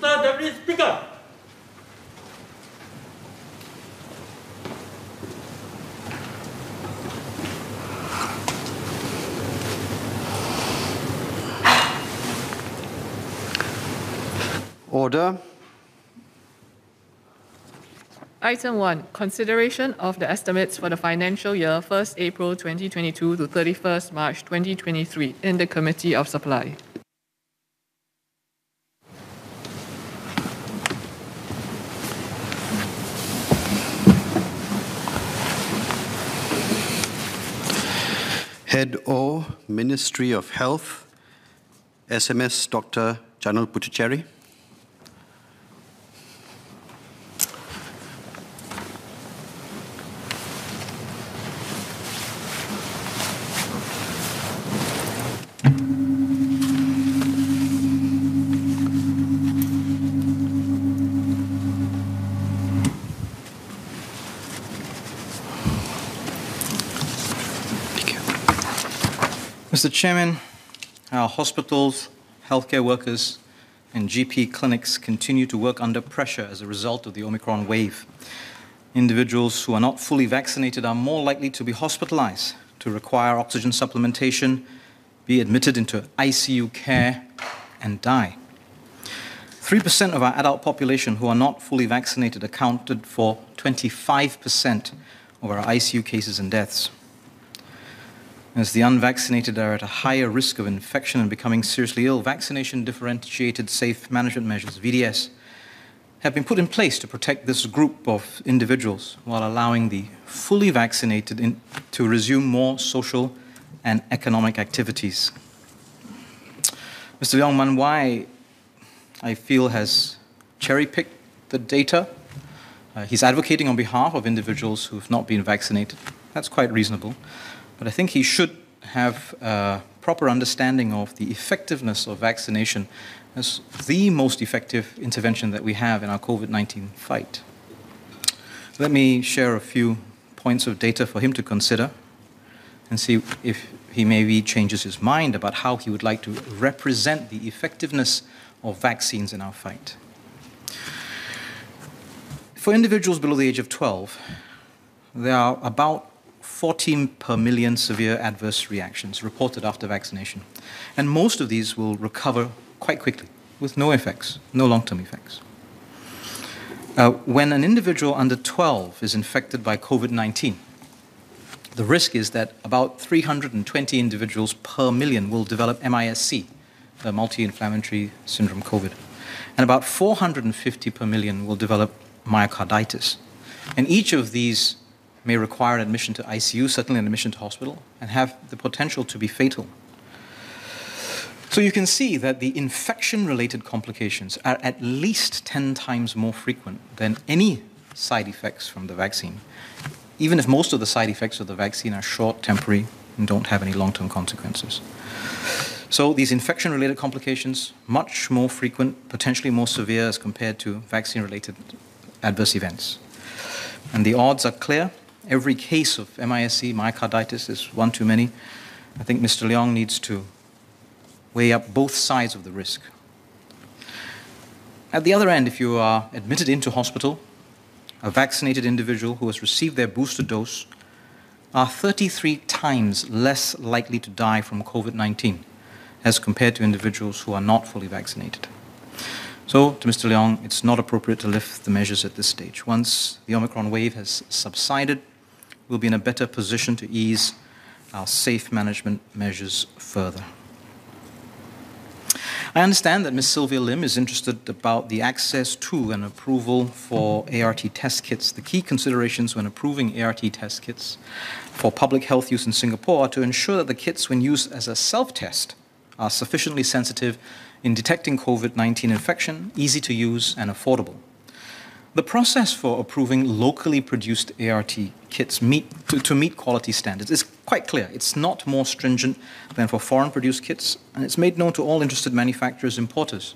Mr. Deputy Speaker. Order. Item 1. Consideration of the estimates for the financial year 1st April 2022 to 31st March 2023 in the Committee of Supply. Head O, Ministry of Health, SMS Dr. Janil Puthucheary. Mr. Chairman, our hospitals, healthcare workers, and GP clinics continue to work under pressure as a result of the Omicron wave. Individuals who are not fully vaccinated are more likely to be hospitalized, to require oxygen supplementation, be admitted into ICU care, and die. 3% of our adult population who are not fully vaccinated accounted for 25% of our ICU cases and deaths. As the unvaccinated are at a higher risk of infection and becoming seriously ill, vaccination-differentiated safe management measures, VDS, have been put in place to protect this group of individuals while allowing the fully vaccinated to resume more social and economic activities. Mr. Leong Man Wai, I feel, has cherry-picked the data. He's advocating on behalf of individuals who have not been vaccinated. That's quite reasonable. But I think he should have a proper understanding of the effectiveness of vaccination as the most effective intervention that we have in our COVID-19 fight. Let me share a few points of data for him to consider and see if he maybe changes his mind about how he would like to represent the effectiveness of vaccines in our fight. For individuals below the age of 12, there are about 14 per million severe adverse reactions reported after vaccination. And most of these will recover quite quickly with no effects, no long-term effects. When an individual under 12 is infected by COVID-19, the risk is that about 320 individuals per million will develop MIS-C, the multi-inflammatory syndrome COVID, and about 450 per million will develop myocarditis. And each of these may require an admission to ICU, certainly an admission to hospital, and have the potential to be fatal. So you can see that the infection-related complications are at least 10 times more frequent than any side effects from the vaccine, even if most of the side effects of the vaccine are short, temporary, and don't have any long-term consequences. So these infection-related complications, much more frequent, potentially more severe as compared to vaccine-related adverse events. And the odds are clear. Every case of MIS-C, myocarditis, is one too many. I think Mr. Leong needs to weigh up both sides of the risk. At the other end, if you are admitted into hospital, a vaccinated individual who has received their booster dose are 33 times less likely to die from COVID-19 as compared to individuals who are not fully vaccinated. So, to Mr. Leong, it's not appropriate to lift the measures at this stage. Once the Omicron wave has subsided, we'll be in a better position to ease our safe management measures further. I understand that Ms. Sylvia Lim is interested about the access to and approval for ART test kits. The key considerations when approving ART test kits for public health use in Singapore are to ensure that the kits, when used as a self-test, are sufficiently sensitive in detecting COVID-19 infection, easy to use, and affordable. The process for approving locally produced ART kits to meet quality standards is quite clear. It's not more stringent than for foreign-produced kits, and it's made known to all interested manufacturers, importers.